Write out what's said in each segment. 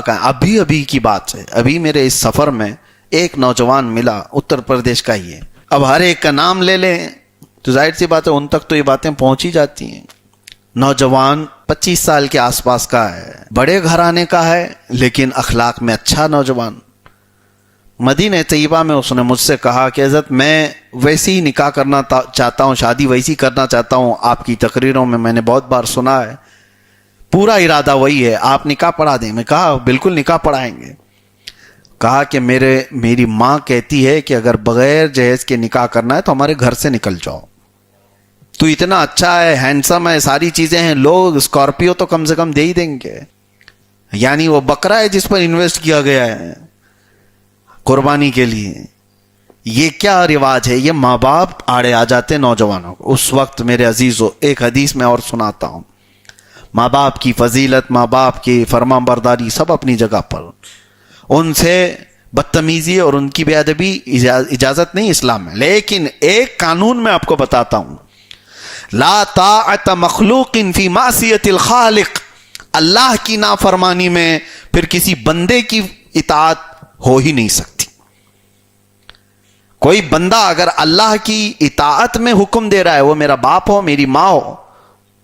کا ہے۔ ابھی ابھی کی بات ہے، ابھی میرے اس سفر میں ایک نوجوان ملا، اتر پردیش کا ہی ہے۔ اب ہر ایک کا نام لے لیں تو ظاہر سی بات ہے ان تک تو یہ باتیں پہنچ ہی جاتی ہیں۔ نوجوان 25 سال کے آس پاس کا ہے، بڑے گھرانے کا ہے، لیکن اخلاق میں اچھا نوجوان۔ مدینہ طیبہ میں اس نے مجھ سے کہا کہ حضرت میں ویسے ہی نکاح کرنا چاہتا ہوں، شادی ویسی کرنا چاہتا ہوں، آپ کی تقریروں میں نے بہت بار سنا ہے، پورا ارادہ وہی ہے، آپ نکاح پڑھا دیں۔ میں کہا بالکل نکاح پڑھائیں گے۔ کہا کہ میری ماں کہتی ہے کہ اگر بغیر جہیز کے نکاح کرنا ہے تو ہمارے گھر سے نکل جاؤ، تو اتنا اچھا ہے، ہینڈسم ہے، ساری چیزیں ہیں، لوگ اسکارپیو تو کم سے کم دے ہی دیں گے، یعنی وہ بکرا ہے جس پر انویسٹ کیا گیا ہے قربانی کے لیے۔ یہ کیا رواج ہے؟ یہ ماں باپ آڑے آ جاتے نوجوانوں کو۔ اس وقت میرے عزیزو ایک حدیث میں اور سناتا ہوں، ماں باپ کی فضیلت، ماں باپ کی فرمان برداری سب اپنی جگہ پر، ان سے بدتمیزی اور ان کی بے ادبی اجازت نہیں اسلام میں، لیکن ایک قانون میں آپ کو بتاتا ہوں، لا طاعت مخلوق فی معصیت الخالق، اللہ کی نافرمانی میں پھر کسی بندے کی اطاعت ہو ہی نہیں سکتی۔ کوئی بندہ اگر اللہ کی اطاعت میں حکم دے رہا ہے، وہ میرا باپ ہو، میری ماں ہو،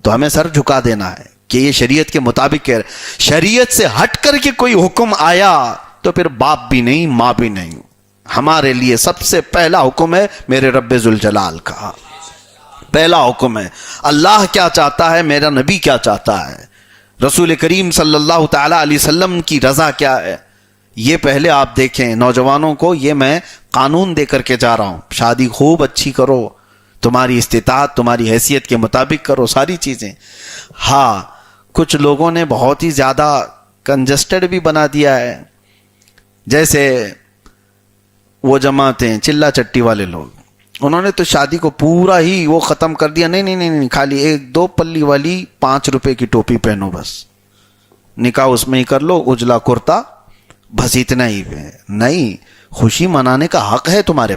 تو ہمیں سر جھکا دینا ہے کہ یہ شریعت کے مطابق ہے۔ شریعت سے ہٹ کر کے کوئی حکم آیا تو پھر باپ بھی نہیں، ماں بھی نہیں۔ ہمارے لیے سب سے پہلا حکم ہے میرے رب ذوالجلال کا، پہلا حکم ہے اللہ کیا چاہتا ہے، میرا نبی کیا چاہتا ہے، رسول کریم صلی اللہ تعالی علیہ وسلم کی رضا کیا ہے، یہ پہلے آپ دیکھیں۔ نوجوانوں کو یہ میں قانون دے کر کے جا رہا ہوں، شادی خوب اچھی کرو، تمہاری استطاعت تمہاری حیثیت کے مطابق کرو ساری چیزیں۔ ہاں کچھ لوگوں نے بہت ہی زیادہ کنجسٹڈ بھی بنا دیا ہے، جیسے وہ جماعتیں چلا چٹی والے لوگ، انہوں نے تو شادی کو پورا ہی وہ ختم کر دیا، نہیں، خالی 1-2 پلی والی 5 روپے کی ٹوپی پہنو، بس نکاح اس میں ہی کر لو، اجلا کرتا، بس اتنا ہی ہے۔ نہیں، خوشی منانے کا حق ہے تمہارے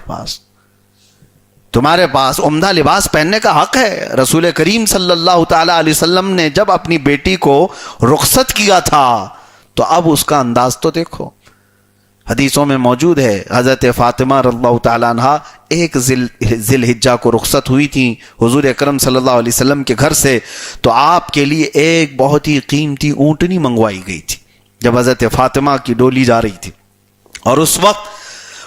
پاس عمدہ لباس پہننے کا حق ہے۔ رسول کریم صلی اللہ تعالی علیہ وسلم نے جب اپنی بیٹی کو رخصت کیا تھا تو اب اس کا انداز تو دیکھو، حدیثوں میں موجود ہے، حضرت فاطمہ رضی اللہ تعالیٰ عنہ 1 ذی الحجہ کو رخصت ہوئی تھی حضور اکرم صلی اللہ علیہ وسلم کے گھر سے، تو آپ کے لیے ایک بہت ہی قیمتی اونٹنی منگوائی گئی تھی جب حضرت فاطمہ کی ڈولی جا رہی تھی، اور اس وقت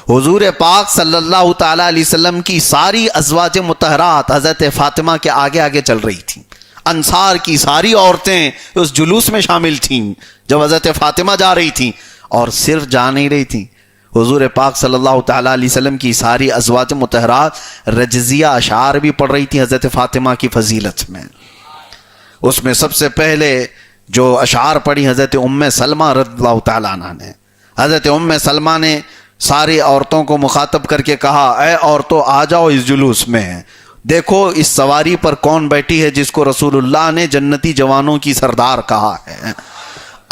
حضور پاک صلی اللہ تعالی علیہ وسلم کی ساری ازواج مطہرات حضرت فاطمہ کے آگے آگے چل رہی تھیں، انصار کی ساری عورتیں اس جلوس میں شامل تھیں جب حضرت فاطمہ جا رہی تھیں، اور صرف جا نہیں رہی تھیں، حضور پاک صلی اللہ تعالی علیہ وسلم کی ساری ازواج مطہرات رجزیہ اشعار بھی پڑھ رہی تھیں حضرت فاطمہ کی فضیلت میں۔ اس میں سب سے پہلے جو اشعار پڑھی حضرت ام سلمہ رضی اللہ تعالیٰ عنہ نے، حضرت ام سلمہ نے ساری عورتوں کو مخاطب کر کے کہا، اے عورتوں آ جاؤ اس جلوس میں، دیکھو اس سواری پر کون بیٹھی ہے جس کو رسول اللہ نے جنتی جوانوں کی سردار کہا ہے۔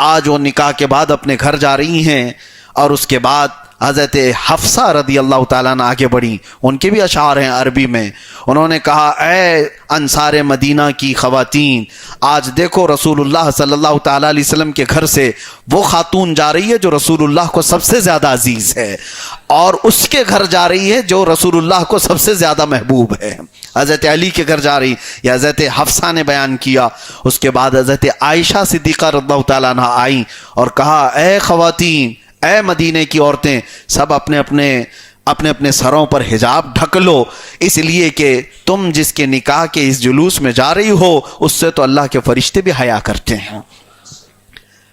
آج وہ نکاح کے بعد اپنے گھر جا رہی ہیں، اور اس کے بعد حضرت حفصہ رضی اللہ تعالیٰ عنہ آگے بڑھی، ان کے بھی اشعار ہیں عربی میں، انہوں نے کہا، اے انصار مدینہ کی خواتین، آج دیکھو رسول اللہ صلی اللہ تعالیٰ علیہ وسلم کے گھر سے وہ خاتون جا رہی ہے جو رسول اللہ کو سب سے زیادہ عزیز ہے، اور اس کے گھر جا رہی ہے جو رسول اللہ کو سب سے زیادہ محبوب ہے، حضرت علی کے گھر جا رہی، یا حضرت حفصہ نے بیان کیا۔ اس کے بعد حضرت عائشہ صدیقہ رضی اللہ تعالیٰ عنہ آئیں اور کہا، اے خواتین، اے مدینے کی عورتیں، سب اپنے اپنے سروں پر حجاب ڈھک لو، اس لیے کہ تم جس کے نکاح کے اس جلوس میں جا رہی ہو اس سے تو اللہ کے فرشتے بھی حیا کرتے ہیں۔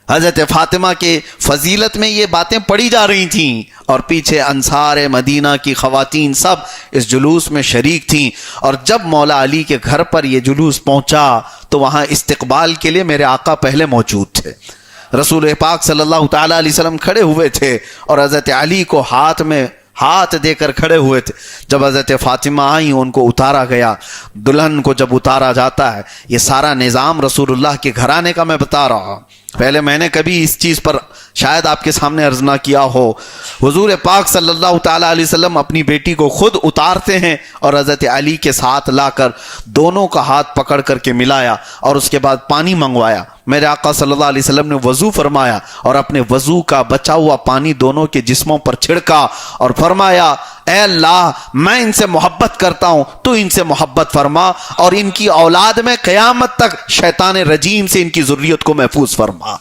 حضرت فاطمہ کے فضیلت میں یہ باتیں پڑھی جا رہی تھیں، اور پیچھے انصار مدینہ کی خواتین سب اس جلوس میں شریک تھیں، اور جب مولا علی کے گھر پر یہ جلوس پہنچا تو وہاں استقبال کے لیے میرے آقا پہلے موجود تھے، رسول پاک صلی اللہ تعالیٰ علیہ وسلم کھڑے ہوئے تھے، اور حضرت علی کو ہاتھ میں ہاتھ دے کر کھڑے ہوئے تھے۔ جب حضرت فاطمہ آئیں ان کو اتارا گیا، دلہن کو جب اتارا جاتا ہے، یہ سارا نظام رسول اللہ کے گھرانے کا میں بتا رہا ہوں، پہلے میں نے کبھی اس چیز پر شاید آپ کے سامنے عرض نہ کیا ہو، حضور پاک صلی اللہ تعالیٰ علیہ وسلم اپنی بیٹی کو خود اتارتے ہیں اور حضرت علی کے ساتھ لا کر دونوں کا ہاتھ پکڑ کر کے ملایا اور اس کے بعد پانی منگوایا. میرے آقا صلی اللہ علیہ وسلم نے وضو فرمایا اور اپنے وضو کا بچا ہوا پانی دونوں کے جسموں پر چھڑکا اور فرمایا اے اللہ میں ان سے محبت کرتا ہوں، تو ان سے محبت فرما اور ان کی اولاد میں قیامت تک شیطان رجیم سے ان کی ذریت کو محفوظ فرما.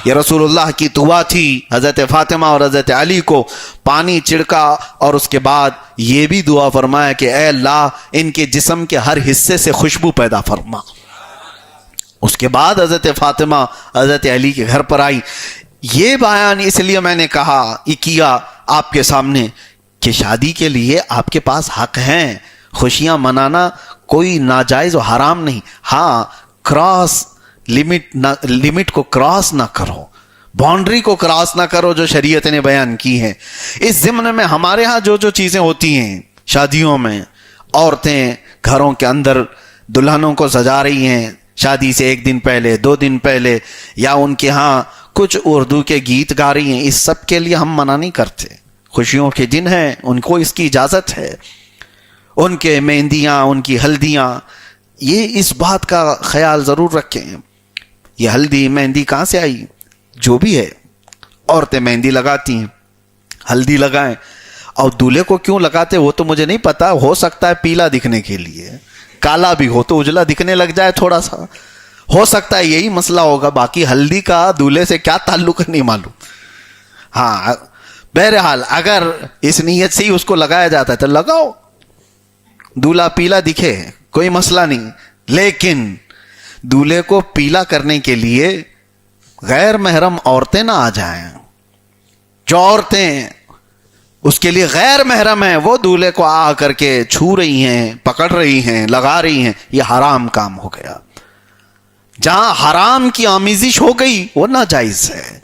یہ رسول اللہ کی دعا تھی. حضرت فاطمہ اور حضرت علی کو پانی چھڑکا اور اس کے بعد یہ بھی دعا فرمایا کہ اے اللہ ان کے جسم کے ہر حصے سے خوشبو پیدا فرما. اس کے بعد حضرت فاطمہ حضرت علی کے گھر پر آئی. یہ بیان اس لیے میں نے کہا یہ کیا آپ کے سامنے کہ شادی کے لیے آپ کے پاس حق ہیں، خوشیاں منانا کوئی ناجائز و حرام نہیں. ہاں کراس لمٹ کو کراس نہ کرو، باؤنڈری کو کراس نہ کرو جو شریعت نے بیان کی ہے. اس ضمن میں ہمارے ہاں جو چیزیں ہوتی ہیں شادیوں میں، عورتیں گھروں کے اندر دلہنوں کو سجا رہی ہیں شادی سے 1 دن پہلے 2 دن پہلے، یا ان کے ہاں کچھ اردو کے گیت گا رہی ہیں، اس سب کے لیے ہم منع نہیں کرتے. خوشیوں کے دن ہیں، ان کو اس کی اجازت ہے. ان کے مہندیاں، ان کی ہلدیاں، یہ اس بات کا خیال ضرور رکھیں. یہ ہلدی مہندی کہاں سے آئی؟ جو بھی ہے، عورتیں مہندی لگاتی ہیں، ہلدی لگائیں. اور دولہے کو کیوں لگاتے وہ تو مجھے نہیں پتا. ہو سکتا ہے پیلا دکھنے کے لیے، کالا بھی ہو تو اجلا دکھنے لگ جائے تھوڑا سا، ہو سکتا ہے یہی مسئلہ ہوگا. باقی ہلدی کا دولہے سے کیا تعلق نہیں معلوم. ہاں بہرحال اگر اس نیت سے ہی اس کو لگایا جاتا ہے تو لگاؤ، دولہا پیلا دکھے کوئی مسئلہ نہیں. لیکن دولہے کو پیلا کرنے کے لیے غیر محرم عورتیں نہ آ جائیں. جو عورتیں اس کے لیے غیر محرم ہیں وہ دولہے کو آ کر کے چھو رہی ہیں، پکڑ رہی ہیں، لگا رہی ہیں، یہ حرام کام ہو گیا. جہاں حرام کی آمیزش ہو گئی وہ ناجائز ہے.